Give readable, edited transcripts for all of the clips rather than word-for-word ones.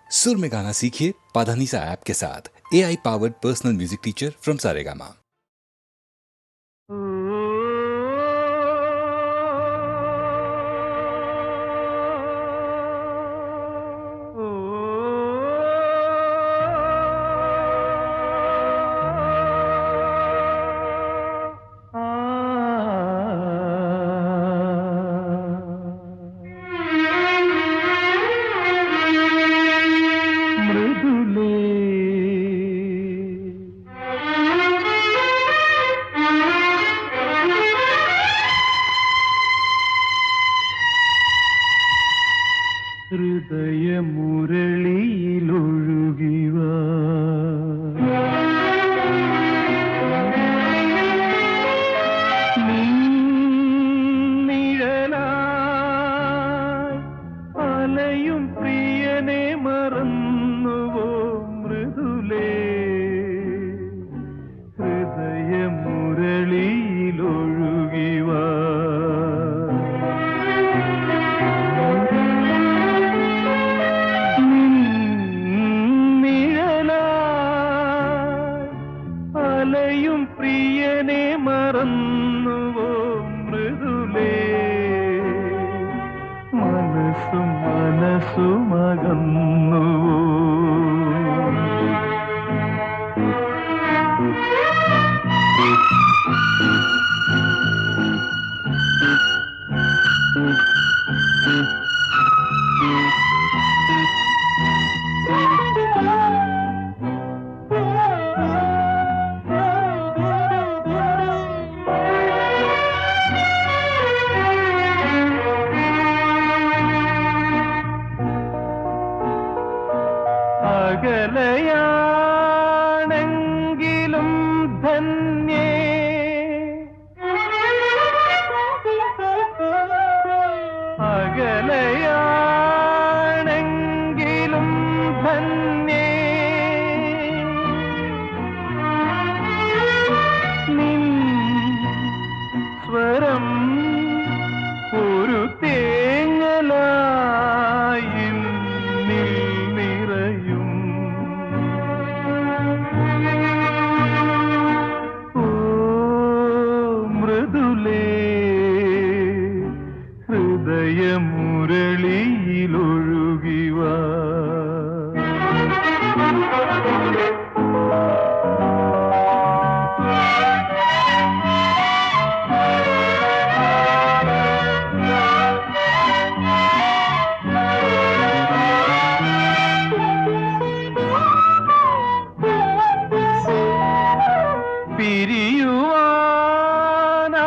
सुर में गाना सीखिए पाधानीसा ऐप के साथ। AI powered personal music teacher from Saregama. ഹൃദയമുരളിയിലൊഴുകിവാ നിഴലായി അലയും പ്രിയനെ മറന്നുവോ മൃദുലേ ഹൃദയമുരളിയിലൊഴുകിവാ അലയും പ്രിയനെ മറന്നുവോ മൃദുലേ മനസ്സുമകന്നുവോ അകലയാണെങ്കിലും ധന്യേ അകലയാണെങ്കിലും ധന്യേ നിൻ സ്വരം ഒരു തേങ്ങലായി നിറയും ഓ മൃദുലേ ഹൃദയമുരളിയിലൊഴുകിവാ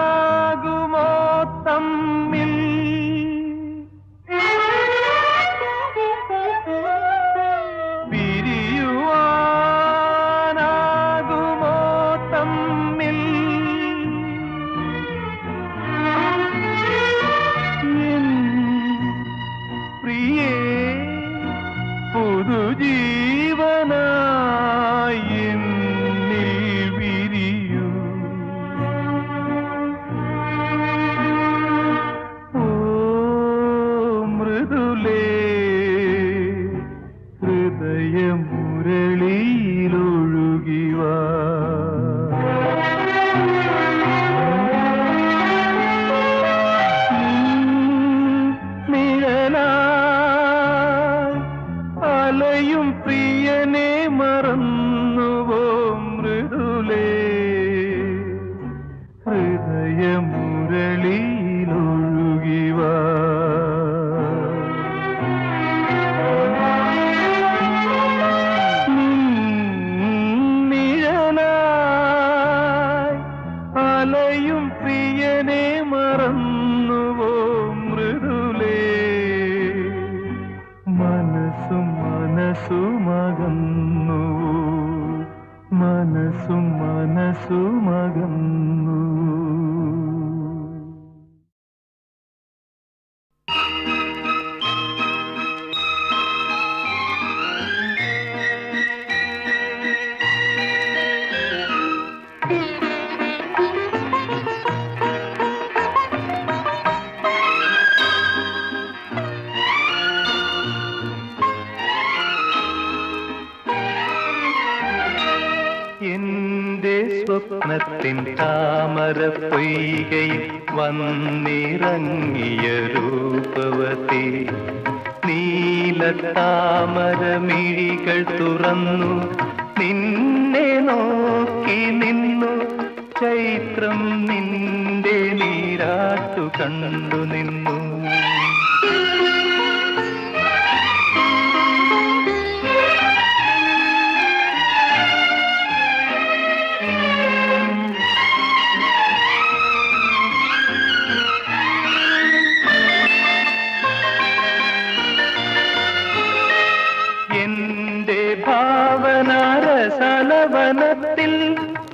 പിരിയുവാനാകുമോ തമ്മിൽ പിരിയുവാനാകുമോ തമ്മിൽ എൻ പ്രിയേ പുതുജീവനായി എന്നിൽ വിരിയൂ ഓ മൃദുലേ ഹൃദയമുരളിയിലൊഴുകിവാ നിഴലായി അലയും പ്രിയനെ മറന്നുവോ മൃദുലേ ഹൃദയമുരളിയിലൊഴുകിവാ നിഴലായി അലയും പ്രിയനെ മറന്നുവോ മൃദുലേ മനസ്സുമകന്നുവോ മനസ്സുമകന്നു സ്വപ്നത്തിൻ താമര പൊയ്കയിൽ വന്നിറങ്ങിയ രൂപവതി നീലത്താമരമിഴികൾ തുറന്നു നിന്നെ നോക്കി നിന്നു ചൈത്രം നിന്റെ നീരാട്ടു കണ്ടു നിന്നു. എന്റെ ഭാവനാരസലവനത്തിൽ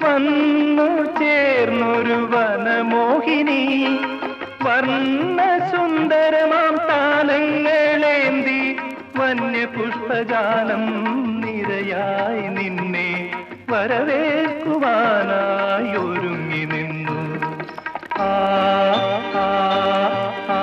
വന്നു ചേർന്നൊരു വനമോഹിനി വർണ്ണ സുന്ദരമാം താലങ്ങളേന്തി വന്യപുഷ്പജാലം നിരയായി നിന്നെ വരവേൽക്കുവാനായി ഒരുങ്ങി നിന്നു. ആ ആ ആ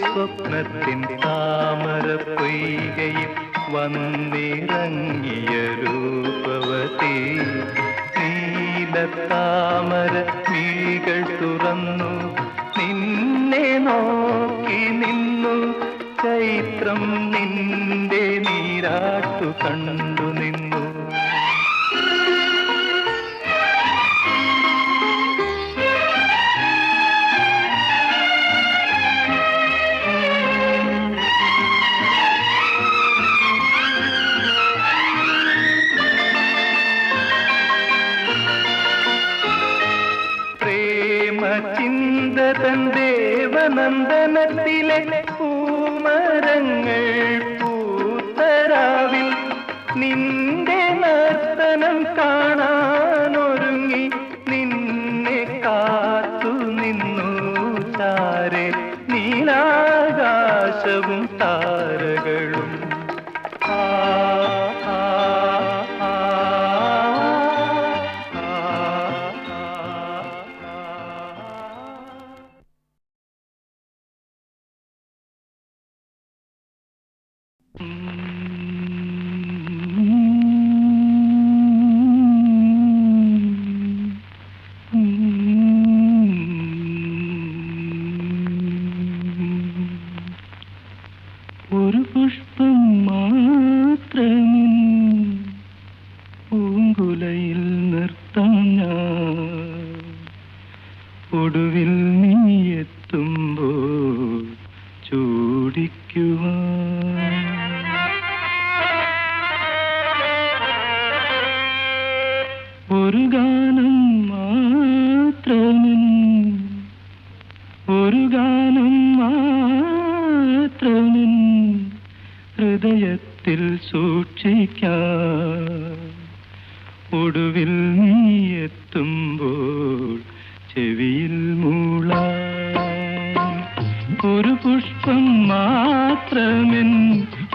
സ്വപ്നത്തിൻ താമര പൊയ്കയിൽ വന്നിറങ്ങിയ രൂപവതി നീലത്താമര മിഴികൾ തുറന്നു നിന്നെ നോക്കി നിന്നു ചൈത്രം നിന്റെ നീരാട്ടു കണ്ടു നിന്നു. ചിന്തതൻ ദേവനന്ദനത്തിലെ പൂമരങ്ങൾ പൂത്തരാവിൽ നിന്റെ നർത്തനം കാണാനൊരുങ്ങി നിന്നെ കാത്തു നിന്നു ചാരെ നീലാകാശവും താരകളും. ആ ആ ആ ഒരു പുഷ്പം മാത്രമിൻ പൂങ്കുലയിൽ നിർത്താൻ ഞാൻ ഒടുവിൽ നീ എത്തുമ്പോൾ ചൂടിക്കുവാൻ. ഒരു ഗാനം മാത്രമിൻ ഒരു ഗാനം മാത്രമിൻ ഹൃദയത്തിൽ സൂക്ഷിക്കാൻ ഒടുവിൽ നീ എത്തുമ്പോൾ ചെവിയിൽ മൂളാൻ. ഒരു പുഷ്പം മാത്രമെൻ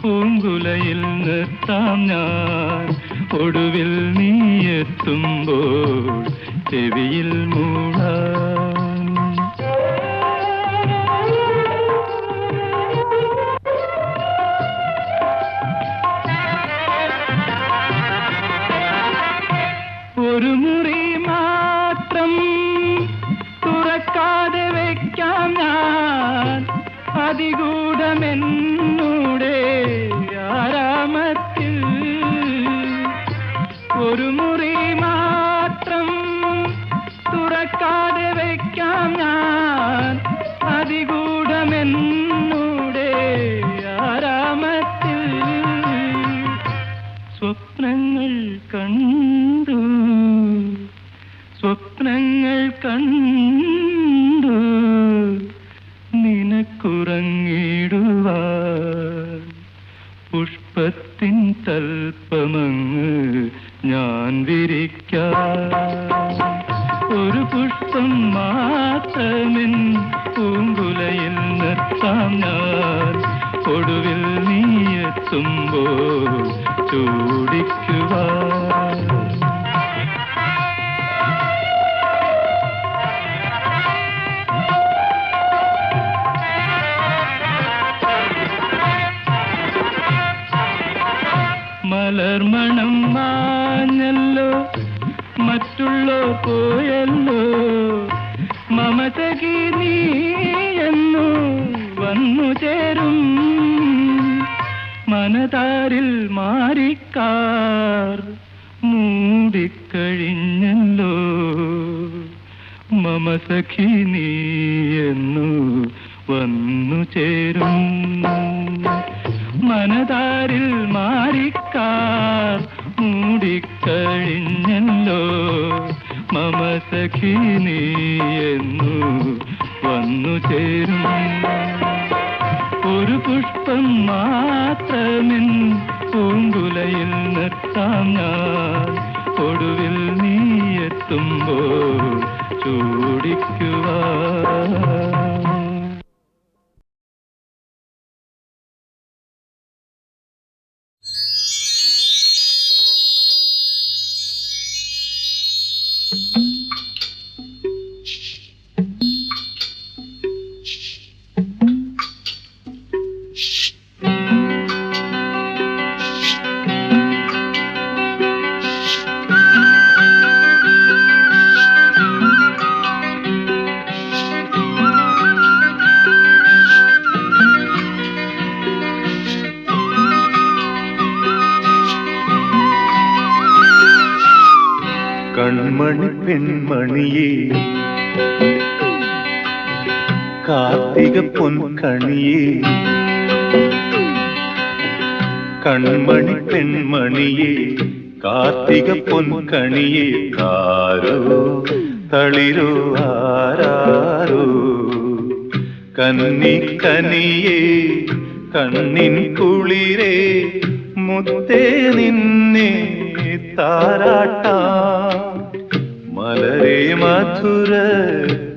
പൂങ്കുലയിൽ നിർത്താം ഞാൻ ഒടുവിൽ നീ എത്തുമ്പോൾ ചെവിയിൽ മൂളാൻ. ഒരു മുറി മാത്രം തുറക്കാതെ വയ്ക്കാം ഞാൻ അതിഗൂഢമെന്നൂടെ ആരാമത്തിൽ. ഒരു മുറി മാത്രം തുറക്കാതെ വയ്ക്കാം ഞാൻ അതിഗൂഢമെന്നൂടെ ആരാമത്തിൽ. സ്വപ്നങ്ങൾ കണ്ടു സ്വപ്നങ്ങൾ കണ്ടു നിനക്കുറങ്ങിടുവാൻ പുഷ്പത്തിൻ തൽപ്പമങ്ങ് ഞാൻ വിരിക്കാം. ഒരു പുഷ്പം മാത്രമെൻ പൂങ്കുലയിൽ നിർത്താം ഞാൻ ഒടുവിൽ നീ എത്തുമ്പോൾ ചൂടിക്കുവാൻ. മലർമണം മാഞ്ഞല്ലോ മറ്റുള്ളോർ പോയല്ലോ മമതകി നീ എന്നു വന്നു ചേരും മനതാരിൽ മാറിക്കാർ മൂടിക്കഴിഞ്ഞല്ലോ മമസഖി നീ എന്നു വന്നു ചേരും മനതാരിൽ മാറിക്കാർ മൂടിക്കഴിഞ്ഞല്ലോ മമസഖി നീ എന്നു വന്നു ചേരും ഒരു പുഷ്പം മാത്രമെൻ പൂങ്കുലയിൽ നിർത്താം ഞാൻ ഒടുവിൽ നീ എത്തുമ്പോൾ ചൂടിക്കുവാൻ. കൺമണി പെൺമണിയേ കാർത്തിക പൊൻകണിയേ കൺമണി പെൺമണിയേ കാർത്തിക പൊൻകണിയേ ആരോ തളിരോ ആരാരോ കന്നിക്കനിയേ കണ്ണിൻ കുളിരേ മുത്തേ നിന്നെ താരാട്ടാ മലരേ മധുര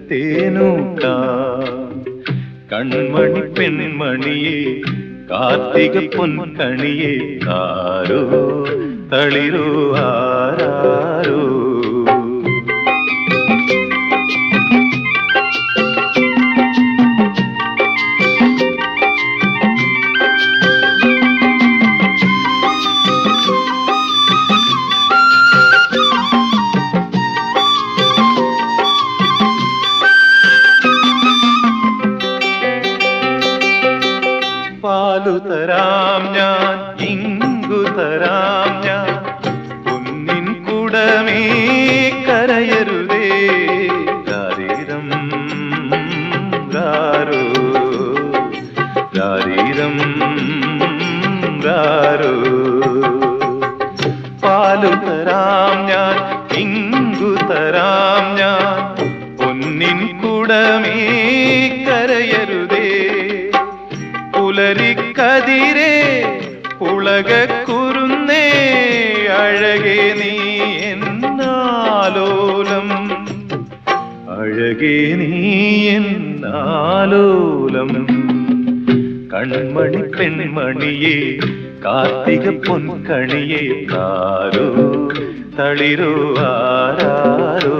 തേനൂട്ടാ കൺമണി പെൺമണിയേ കാർത്തിക പൊൻകണിയേ ആരോ തളിരോ ആരാരോ. പാലു തരാം ഞാൻ ഇങ്കു തരാം ഞാൻ പൊന്നിൻ കുടമേ കരയരുതേ രാരീരം രാരോ രാരീരം രാരോ. പാലു തരാം ഞാൻ ഇങ്കു തരാം ഞാൻ പൊന്നിൻ കുടമേ കരയരുതേ പുലരിക്കതിരേ ഉലകക്കുരുന്നേ അഴകേ നീ എന്നാലോലം അഴകേ നീ എന്നാലോലം കൺമണി പെൺമണിയേ കാർത്തിക പൊൻകണിയേ ആരോ തളിരോ ആരാരോ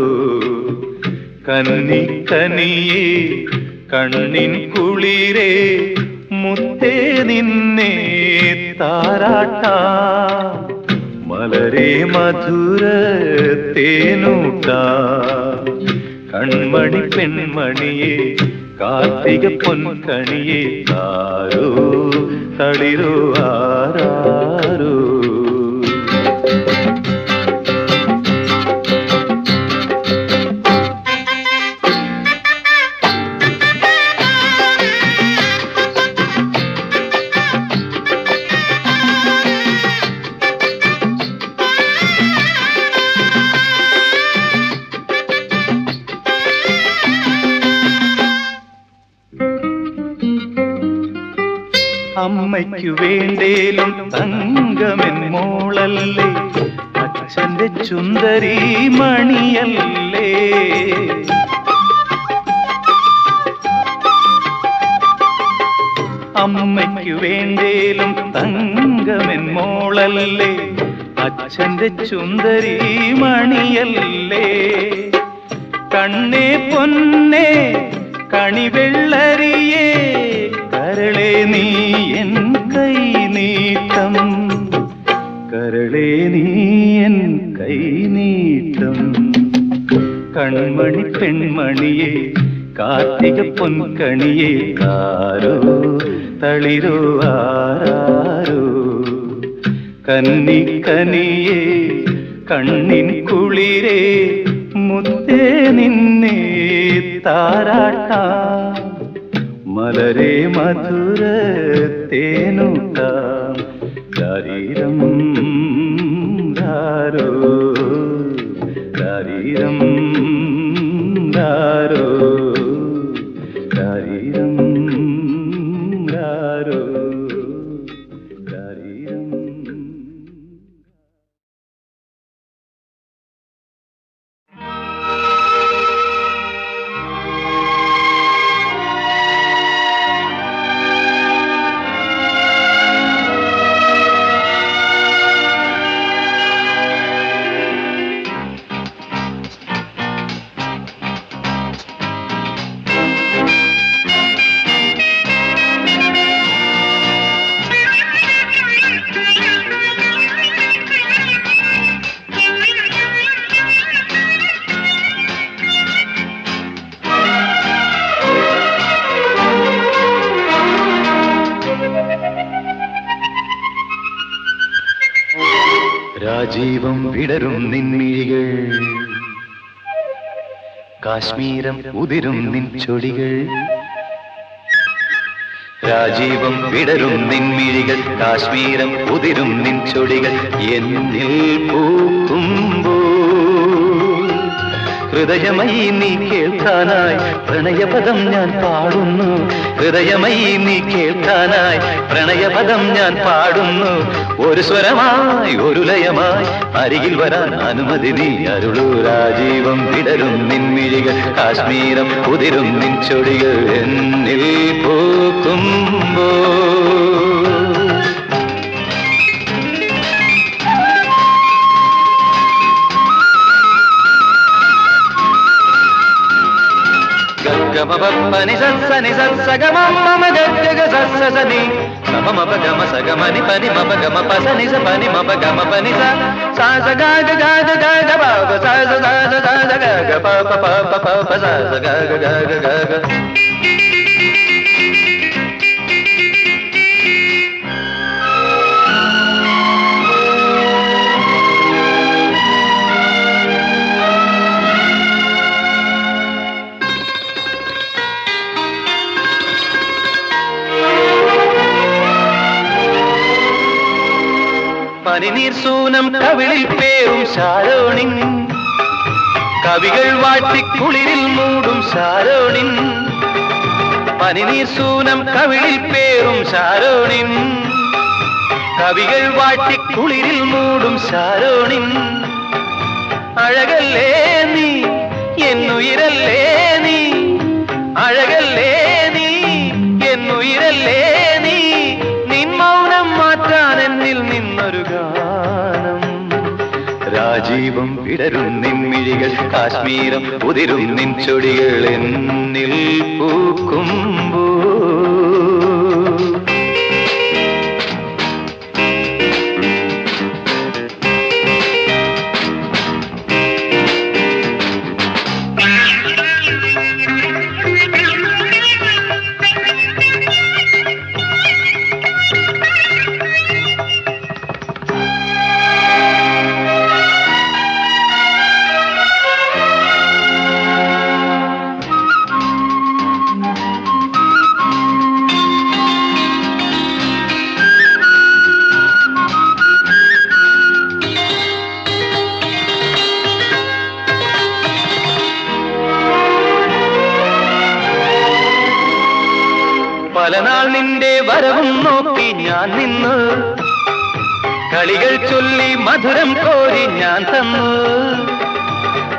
കന്നിക്കനിയേ കണ്ണിൻ കുളിരേ മുത്തേ നിന്നെ താരാട്ടാ മലരേ മധുര തേനൂട്ടാ കൺമണി പെൺമണിയേ കാർത്തിക പൊൻകണിയേ ആരോ തളിരോ ആരാരോ. അമ്മയ്ക്കു വേണ്ടേലും തങ്കമെൻ മോളല്ലേ അച്ഛന്റെ ചുന്ദരി മണിയല്ലേ അമ്മയ്ക്കു വേണ്ടേലും തങ്കമെൻ മോളല്ലേ അച്ഛന്റെ ചുന്ദരി മണിയല്ലേ കണ്ണേ പൊന്നേ കണിവെള്ളരിയേ കരളേ നീ എൻ കൈ നീട്ടം കൺമണി പെൺമണിയെ കാർത്തിക പൊൻകണിയെ ആരോ തളിരോ ആരാരോ കന്നിക്കനിയെ കണ്ണിൻ കുളിരേ മുത്തേ നിന്നെ താരാട്ടാ മലരേ മധുര തേനൂട്ടാം ശരീരം ധാരോ ശരീരം ധാരോ ശരീരം ധാരോ ശരീരം. രാജീവം വിടരും നിൻമിഴികൾ കാശ്മീരം ഉതിരും നിൻ ചൊടികൾ രാജീവം വിടരും നിൻമിഴികൾ കാശ്മീരം ഉതിരും നിൻ ചൊടികൾ എന്നിൽ പൂക്കുമ്പോ ഹൃദയമയി നീ കേൾക്കാനായി പ്രണയപദം ഞാൻ പാടുന്നു ഹൃദയമയി നീ കേൾക്കാനായി പ്രണയപദം ഞാൻ പാടുന്നു ഒരു സ്വരമായി ഒരു ലയമായി അരികിൽ വരാൻ അനുമതി നീ അരുളൂ രാജീവം വിടരും നിൻമിഴികൾ കാശ്മീരം ഉതിരും നിൻ ചൊടികൾ എന്നിൽ പൂക്കുമ്പോ గమపని సని సగమ గగ సని గమ గమ సగమని పని మప గమ పసని స పని మప గమ పని స గగ గగ గగ బాబ స గగ ప ప ప ప ప స గగ గగ గగ. പനിനീർ സൂനം കവിളിൽ പേരും ശാരോണിൻ കവികൾ വാട്ടി കുളിരിൽ മൂടും ശാരോണിൻ പനിനീർ സൂനം കവിളിൽ പേരും ശാരോണിൻ കവികൾ വാട്ടി കുളിരിൽ മൂടും ശാരോണിൻ അഴകല്ലേ നീ എന്നുയിരല്ലേ നീ അഴകല്ലേ നീ എന്നുയിരല്ലേ നീ നിൻ മൗനം മാറ്റാൻ എന്നിൽ നിന്നൊരു ഗാനം രാജീവം വിടരും നിൻമിഴികൾ കാശ്മീരം ഉതിരും നിൻ ചൊടികൾ എന്നിൽ പൂക്കുമ്പോ പലനാൾ നിന്റെ വരവും നോക്കി ഞാൻ നിന്നു കളികൾ ചൊല്ലി മധുരം കോരി ഞാൻ തന്നു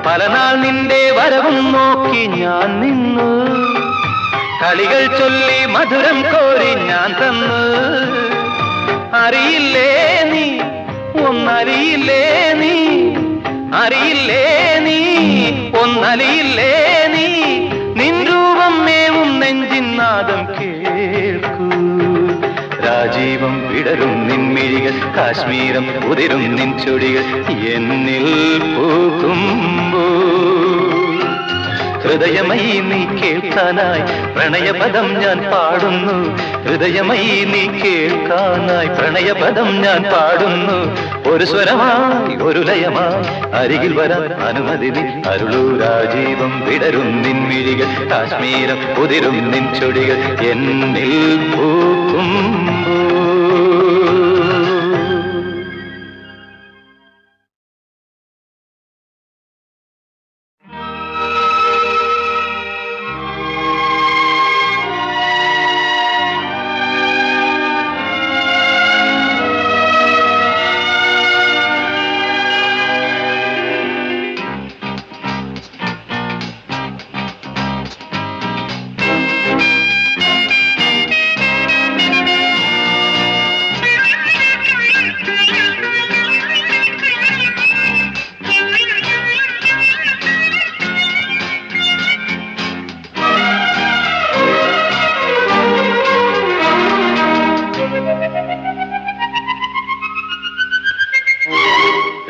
പലനാൾ നിന്റെ വരവും നോക്കി ഞാൻ നിന്നു കളികൾ ചൊല്ലി മധുരം കോരി ഞാൻ തന്നു അറിയില്ലേ നീ ഒന്നറിയില്ലേ നീ അറിയില്ലേ നീ ഒന്നറിയില്ലേ നീ നിൻ രൂപം മേവും നെഞ്ചിൻ നാദം കേൾക്കൂ രാജീവം വിടരും നിൻമിഴികൾ കാശ്മീരം ഉതിരും നിൻ ചൊടികൾ എന്നിൽ പൂക്കുമ്പോൾ ഹൃദയമയി നീ കേൾക്കാനായി പ്രണയപദം ഞാൻ പാടുന്നു. ഹൃദയമയി നീ കേൾക്കാനായി പ്രണയപദം ഞാൻ പാടുന്നു. ഒരു സ്വരമായി ഒരു ലയമായി അരികിൽ വരാൻ അനുമതി നീ അരുളൂ. രാജീവം വിടരും നിൻ മിഴികൾ, കാശ്മീരം ഉതിരും നിൻ ചൊടികൾ എന്നിൽ പൂക്കുമ്പോൾ.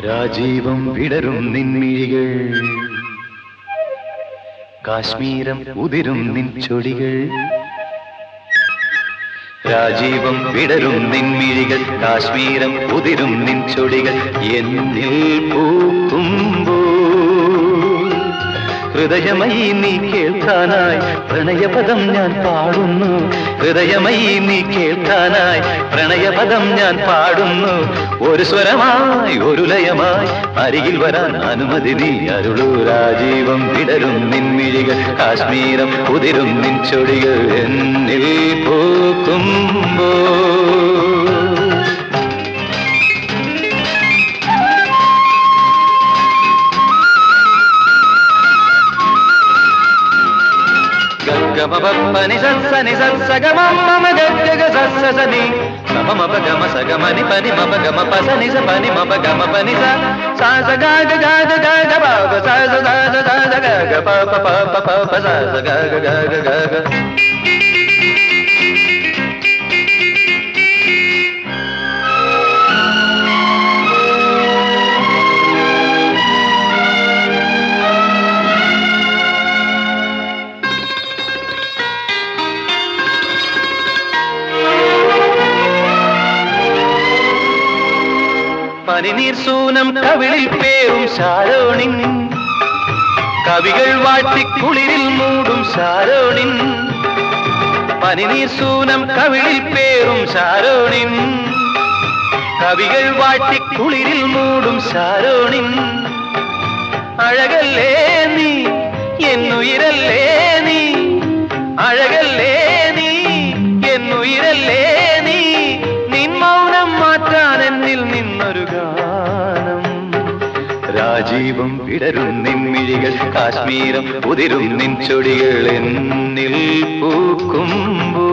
രാജീവം വിടരും നിൻമിഴികൾ, കാശ്മീരം ഉതിരും നിൻ ചൊടികൾ. രാജീവം വിടരും നിൻമിഴികൾ, കാശ്മീരം ഉതിരും നിൻ ചൊടികൾ എന്നിൽ പൂക്കുമ്പോൾ. ഹൃദയമയി നീ കേൾക്കാനായി പ്രണയപദം ഞാൻ പാടുന്നു. ഹൃദയമയി നീ കേൾക്കാനായി പ്രണയപദം ഞാൻ പാടുന്നു. ഒരു സ്വരമായി ഒരു ലയമായി അരികിൽ വരാൻ അനുമതി നീ അരുളൂ. രാജീവം വിടരും നിൻമിഴികൾ, കാശ്മീരം ഉതിരും നിൻ ചൊടികൾ എന്നിൽ പൂക്കുമ്പോൾ. గమపని సని సగమ గగ సని గమ గమ సగమని పని మప గమ పసని స పని మప గమ పని స స గగ గగ గగ బాబ స స స గగ ప ప ప ప ప స గగ గగ గగ. പനിനീർ സൂനം കവിളിൽ പേരും ശാരോണിൻ, കവികൾ വാഴ്ത്തി കുളിരിൽ മൂടും ശാരോണിൻ. പനിനീർ സൂനം കവിളിൽ പേരും ശാരോണിൻ, കവികൾ വാഴ്ത്തി കുളിരിൽ മൂടും ശാരോണിൻ. അഴകല്ലേ നീ എന്നുയിരല്ലേ നീ, അഴകല്ലേ നീ എന്നുയിരല്ലേ നീ. നിൻ മൗനം മാറ്റാൻ എന്നിൽ നിന്നൊരു ഗാനം. രാജീവം വിടരും നിൻമിഴികൾ, കാശ്മീരം ഉതിരും നിൻ ചൊടികൾ എന്നിൽ പൂക്കുമ്പോൾ.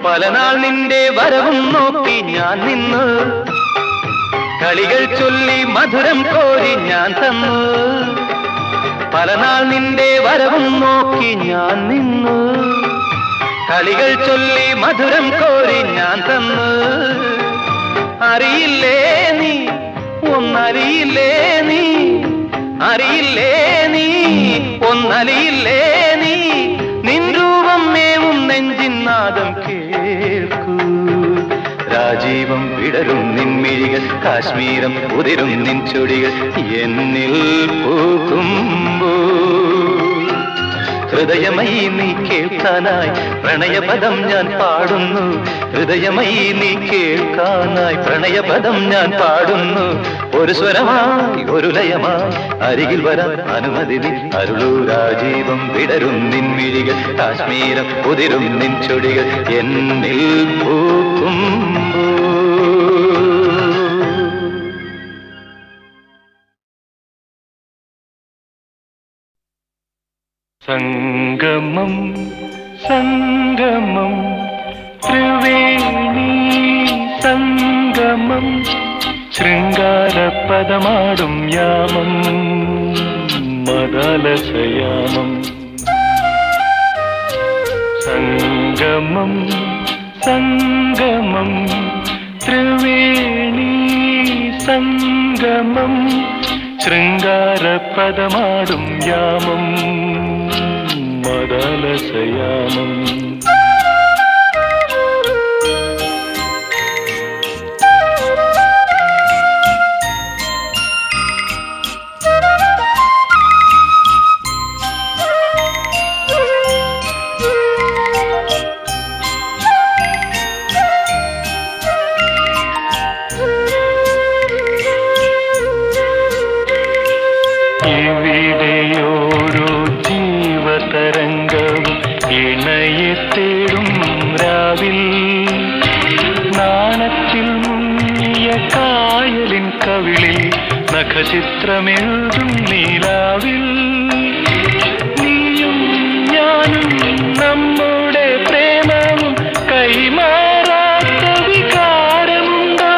പലനാൾ നിന്റെ വരവും നോക്കി ഞാൻ നിന്നു, കളികൾ ചൊല്ലി മധുരം കോരി ഞാൻ തന്നു. പലനാൾ നിന്റെ വരവും നോക്കി ഞാൻ നിന്നു, കളികൾ ചൊല്ലി മധുരം കോരി ഞാൻ തന്നു. അറിയില്ലേ നീ ഒന്നറിയില്ലേ നീ, അറിയില്ലേ നീ ഒന്നറിയില്ലേ നീ. നിൻ രൂപം മേവും നെഞ്ചിൻ നാദം കേൾക്കൂ. രാജീവം വിടരും നിൻമിഴികൾ, കാശ്മീരം ഉതിരും നിൻ ചൊടികൾ എന്നിൽ പൂക്കുമ്പോൾ. ഹൃദയമയി നീ കേൾക്കാനായി പ്രണയപദം ഞാൻ പാടുന്നു. ഹൃദയമയി നീ കേൾക്കാനായി പ്രണയപദം ഞാൻ പാടുന്നു. ഒരു സ്വരമായി ഒരു ലയമായി അരികിൽ വരാൻ അനുമതി നീ അരുളൂ. രാജീവം വിടരും നിൻ മിഴികൾ, കാശ്മീരം ഉതിരും നിൻ ചൊടികൾ എന്നിൽ പൂക്കുമ്പോ. സംഗമം സംഗമം ത്രിവേണി സംഗമം ശൃംഗാരപദമാടും യാമം മദാലസയാമം. സംഗമം സംഗമം ത്രിവേണി സംഗമം ശൃംഗാരപദമാടും യാമം മദാലസയാമം. ഇവിടെയോരോ ജീവതരംഗവും ഇണയെ തേടും രാവിൽ, നാണത്തിൽ മുങ്ങിയ കായലിൻ കവിളിൽ നഖചിത്രമെഴുതും നീലാവിൽ. നീയും ഞാനും നമ്മുടെ പ്രേമവും കൈമാറാത്ത വികാരമുണ്ടോ?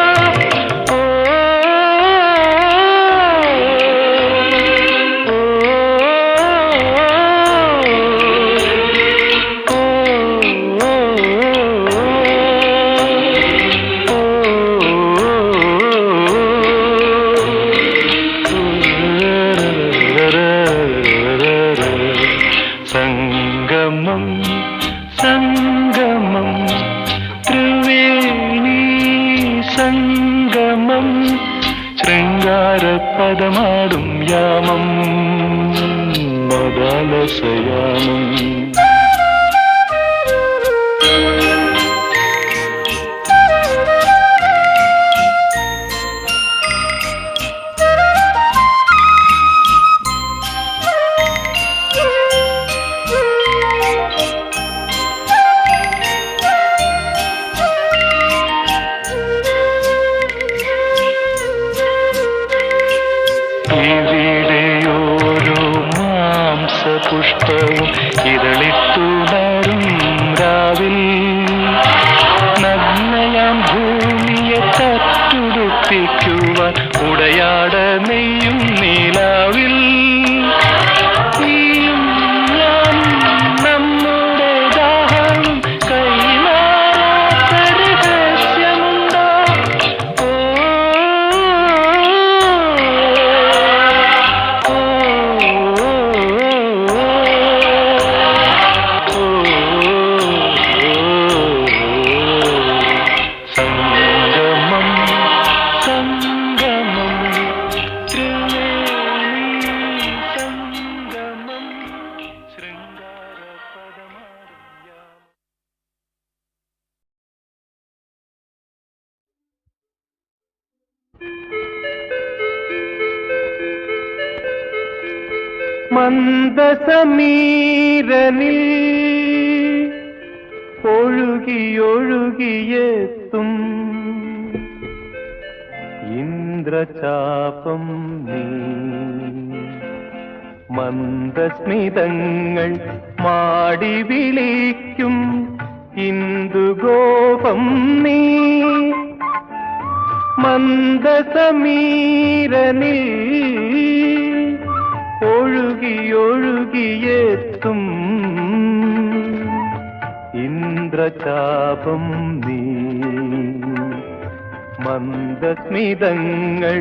സംഗമം സംഗമം ത്രിവേണി സംഗമം ശൃംഗാരപദമാടും യാമം മദാലസയാമം. ഇവിടെയോരോ മാംസപുഷ്പവും ഇതളിത്തുണരും രാവിൽ, നഗ്നയാം ഭൂമിയെ തട്ടുടുപ്പിക്കുവാൻ ഉടയാട നെയ്യും നീലാവിൽ. നീയും ഞാനും നമ്മുടെ ദാഹവും കൈമാറാത്ത രഹസ്യമുണ്ടോ? സംഗമം സംഗമം ത്രിവേണി സംഗമം ശൃംഗാരപദമാടും യാമം. മന്ദസമീരനിൽ ഒഴുകിയൊഴുകിയെത്തും ഇന്ദ്രചാപം നീ, മന്ദസ്മിതങ്ങൾ മാടി വിളിക്കും ഇന്ദുഗോപം നീ. മന്ദസമീരനിൽ ഒഴുകിയൊഴുകിയെത്തും ഇന്ദ്രചാപം നീ, മന്ദസ്മിതങ്ങൾ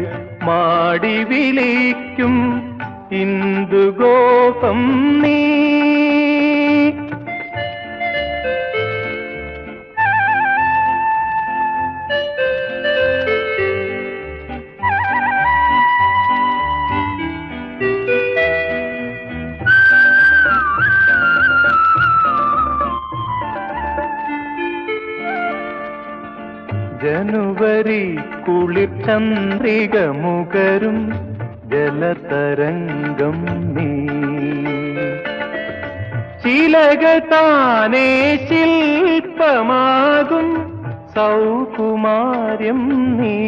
മാടി വിളിക്കും ഇന്ദുഗോപം നീ. ജനുവരി കുളിർ ചന്ദ്രിക മുകരും ജലതരംഗം നീ. ശിലകൾ താനേ ശില്പമാകും സൗകുമാര്യം നീ.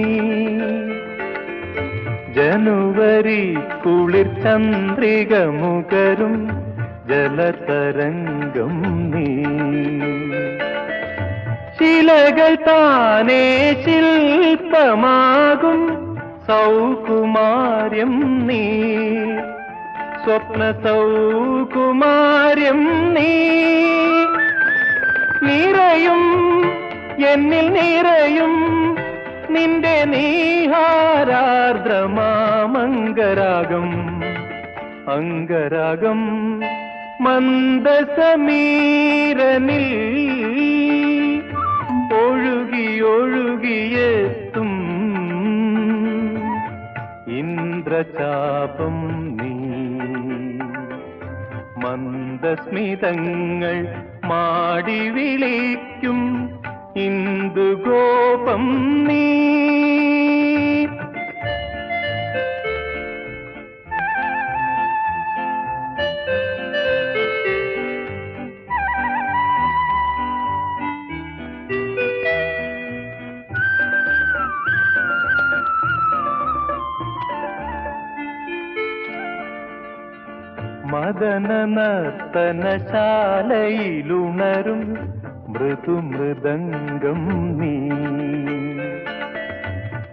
ജനുവരി കുളിർ ചന്ദ്രിക മുകരും ജലതരംഗം നീ. ശിലകൾ താനേ ശില്പമാകും സൗകുമാര്യം നീ. സ്വപ്ന സൗകുമാര്യം നീ. നിറയും എന്നിൽ നിറയും നിന്റെ നീഹാരാർദ്രമാമംഗരാഗം. അംഗരാഗം മന്ദസമീരനിൽ ഒഴുകി ഒഴുകിയെത്തും ഇന്ദ്രചാപം നീ. മന്ദസ്മിതങ്ങൾ മാടി വിളിക്കും ഇന്ദുഗോപം നീ. മദന നർത്തനശാലയിലുണരും മൃദുമൃദംഗം നീ.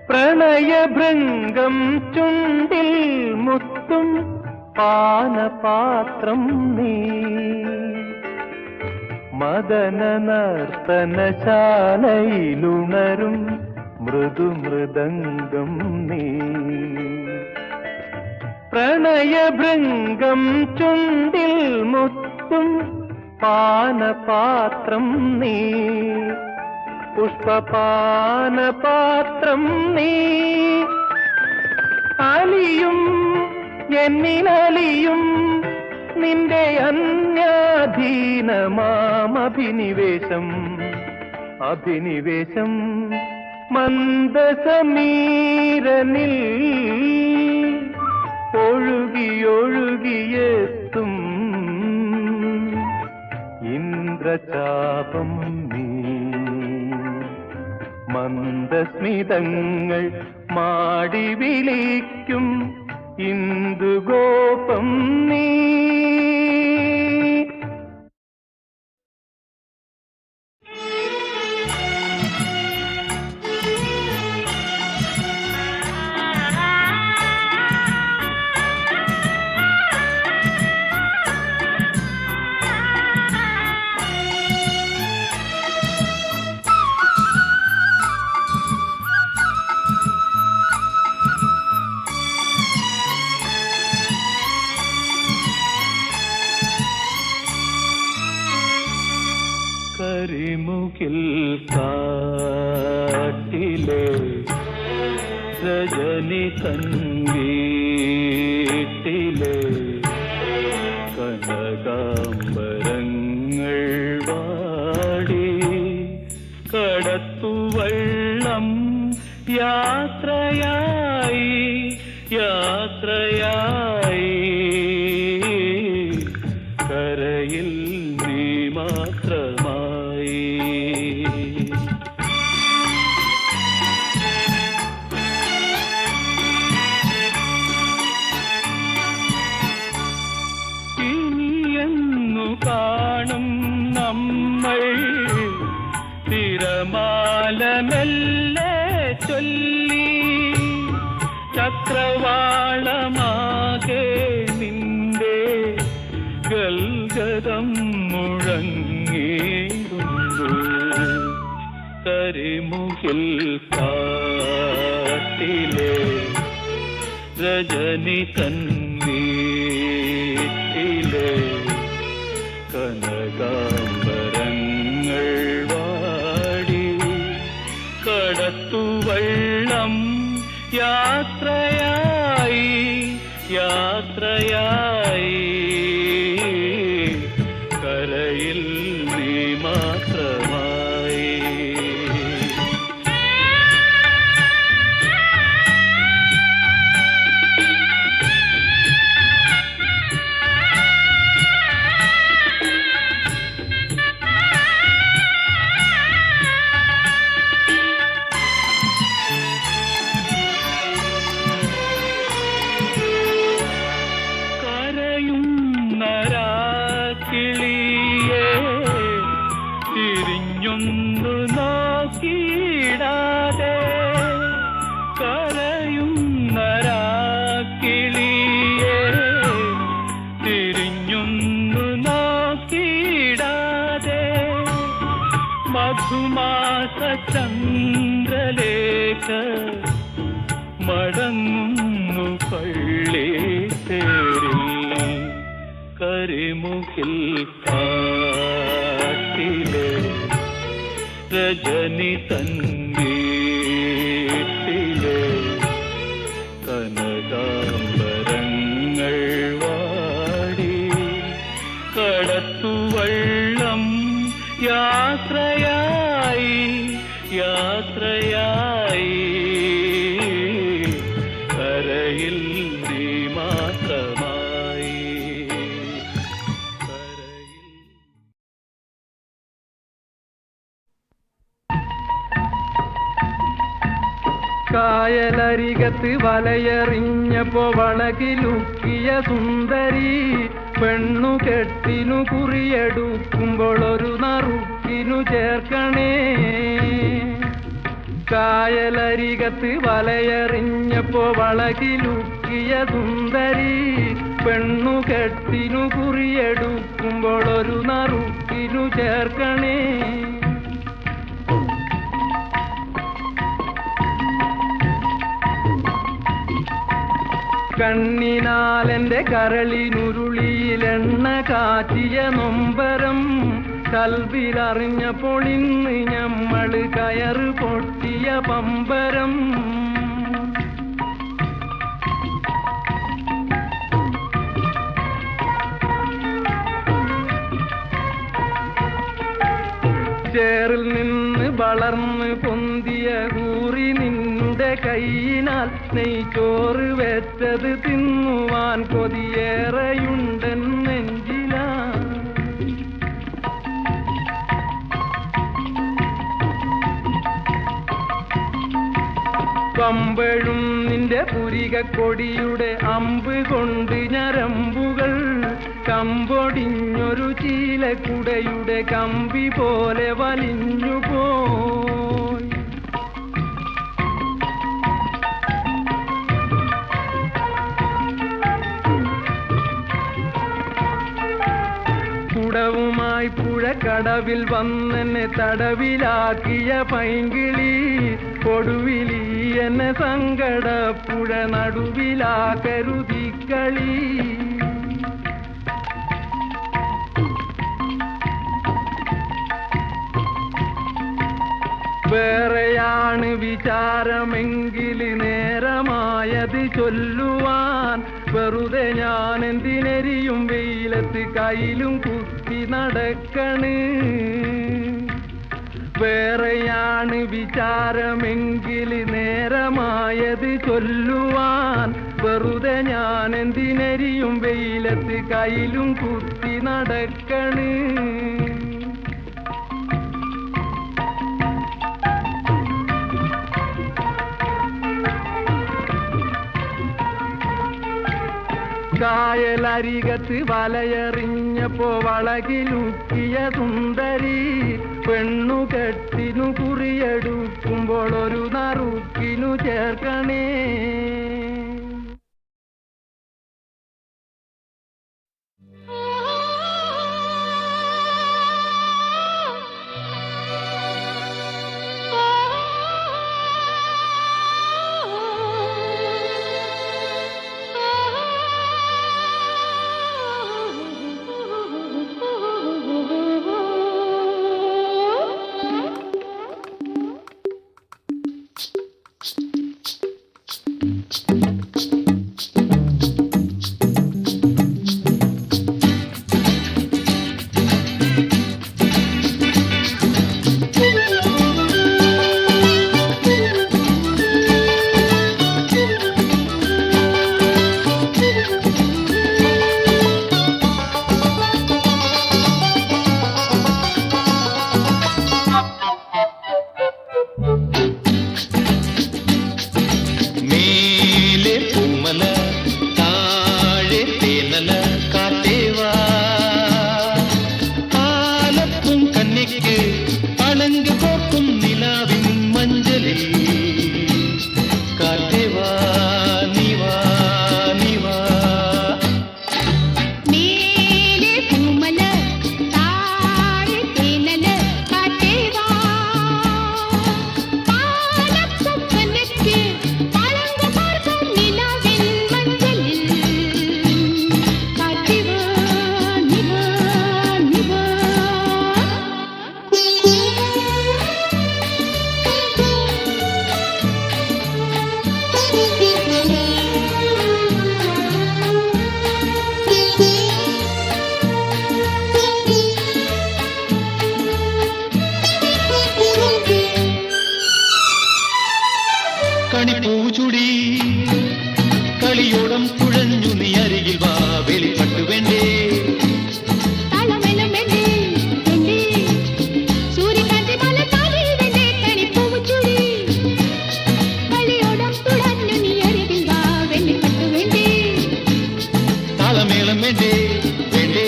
പ്രണയഭൃംഗം ചുണ്ടിൽ മുത്തും പാനപാത്രം നീ. മദന നർത്തനശാലയിലുണരും മൃദുമൃദംഗം നീ. പ്രണയഭൃംഗം ചുണ്ടിൽ മുത്തും പാനപാത്രം നീ. പുഷ്പപാനപാത്രം നീ. അലിയും എന്നിലലിയും നിന്റെ അന്യാധീനമാമഭിനിവേശം. അഭിനിവേശം മന്ദസമീരനിൽ ഒഴുകി ഒഴുകിയെത്തും ഇന്ദ്രചാപം നീ. മന്ദസ്മിതങ്ങൾ മാടി വിളിക്കും ഇന്ദുഗോപം നീ. കരിമുകിൽ കാട്ടിലെ രജനി കൺവീട്ടിലെ കനകാംബരങ്ങൾ വാടി കടത്തുവള്ളം യാത്രയായി യാത്രയായി. കരയിൽ നീ മാത്രമായി. ഇനിയെന്നു കാണും നമ്മൾ തിരമാലമെല്ലെ ചൊല്ലി ചക്രവാളമാകെ നിന്റെ ഗൽഗതം മുഴങ്ങിടുന്നു. കരിമുകിൽ കാട്ടിലെ രജനി കൺവീട്ടിലെ കനകാംബരങ്ങൾ വാടി കടത്തുവള്ളം യാത്രയായി യാത്രയായി. കരയിൽ നീ മാത്രമായി. മടങ്ങുന്നു പള്ളി തേരിൽ കരിമുകിൽ കാട്ടിലെ രജനി തൻവീട്ടിലെ കനകാംബരങ്ങൾ വാടി കടത്തുവള്ളം യാത്രയായി യാത്രയായി കരയിൽ നീ മാത്രമായി കരയിൽ കായലരികത്ത് വലയെറിഞ്ഞപ്പോ വളകിലുക്കിയ സുന്ദരി പെണ്ണു കെട്ടിനു കുറിയെടുക്കുമ്പോൾ ഒരു നറുക്കിനു ചേർക്കണേ. കായലരികത്ത് വലയെറിഞ്ഞപ്പോ വളകിലുക്കിയ സുന്ദരി പെണ്ണു കെട്ടിനു കുറിയെടുക്കുമ്പോൾ ഒരു നറുക്കിനു ചേർക്കണേ. കണ്ണിനാലെന്റെ കരളിനുരുളിയിലെണ്ണ കാച്ചിയ നൊമ്പരം കൽവിലറിഞ്ഞപ്പോൾ ഇന്ന് ഞമ്മള് കയറ് പൊട്ടിയ പമ്പരം. ചേറിൽ നിന്ന് വളർന്ന് പൊന്തിയ കൂറി നിന്നുടെ കൈയിനാൽ നെയ്ച്ചോറ് വെച്ചത് തിന്നുവാൻ കൊതിയേറെയുണ്ടെൻ നെഞ്ചിലാ. പമ്പഴും നിന്റെ പുരികക്കൊടിയുടെ അമ്പ് കൊണ്ട് ഞരമ്പുകൾ കമ്പൊടിഞ്ഞൊരു ചീലക്കുടയുടെ കമ്പി പോലെ വലിഞ്ഞു പോയി. കുടവുമായി പുഴക്കടവിൽ വന്നെന്നെ തടവിലാക്കിയ പൈങ്കിളി കൊടുവിലി എന്നെ സങ്കടപ്പുഴ നടുവിലാക്കരുതിക്കളി. വേറെയാണ് വിചാരമെങ്കിൽ നേരമായത് ചൊല്ലുവാൻ വെറുതെ ഞാൻ എന്തിനെരിയും വെയിലത്ത് കയ്യിലും കുത്തി നടക്കണ്. വേറെയാണ് വിചാരമെങ്കിൽ നേരമായത് ചൊല്ലുവാൻ വെറുതെ ഞാൻ എന്തിനെരിയും വെയിലത്ത് കയ്യിലും കുത്തി നടക്കണ്. കായലരികത്ത് വലയെറിഞ്ഞപ്പോ വളകിലുക്കിയ സുന്ദരി പെണ്ണു കെട്ടിനു കുറിയെടുക്കുമ്പോൾ ഒരു നറുക്കിനു ചേർക്കണേ. കണിപ്പൂചുടി കളിയോടം കുഴഞ്ഞു നീ അരികിൽ വാ വെളിപ്പട്ടു വേണ്ടേ താളമേളം വേണ്ടേ വേണ്ടേ സൂര്യകാന്തി മല താലിൽ വേണ്ടേ കണിപ്പൂച്ചുടി കളിയോടം തുഴഞ്ഞു നീ അരികിൽ വാ വെള്ളിപ്പട്ടു വേണ്ടേ താളമേളം വേണ്ടേ വേണ്ടേ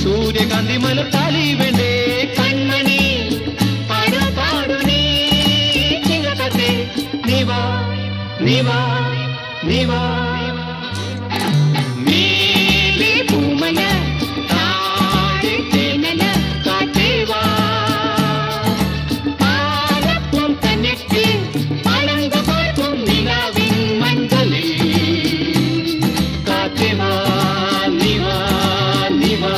സൂര്യകാന്തി മലർത്താലി വേണ്ടേ കൺമണി പാടു പാടു നീ ചിങ്ങക്കത്തെ നീവാ നീവാ നീവാ മേലെ പൂമല താഴെ തേനല കാറ്റേ വാ പാലപ്പം കനറ്റ് പളങ്ക പാർക്കും നിലാവിൻ മഞ്ചലിൽ കാറ്റേ വാ നീവാ നീവാ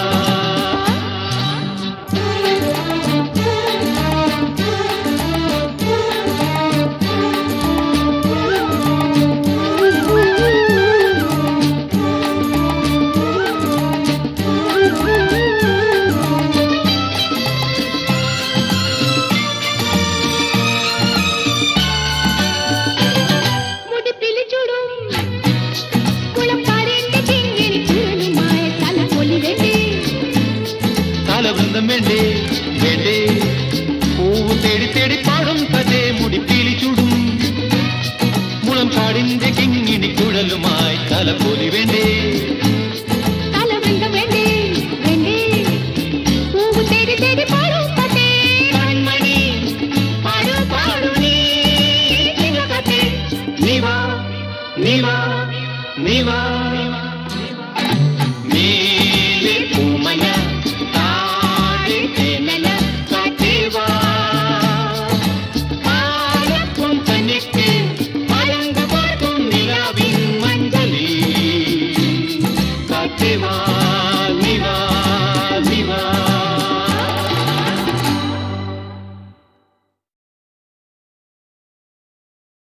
മുടിപ്പിൽ ചുടും കുളപ്പാരിന്റെ ചിങ്ങിനി ചുരുളുമായ തലപ്പൊലി വേണ്ടേ താലവൃന്ദം വേണ്ടേ വേണ്ടേ പൂവ് തേടി തേടി പാടും കഥേ മുടിപ്പീലി ചൂടും മുളം കാടിന്റെ കിങ്ങിണി കുഴലുമായി തലപ്പൊലി വേണ്ടേ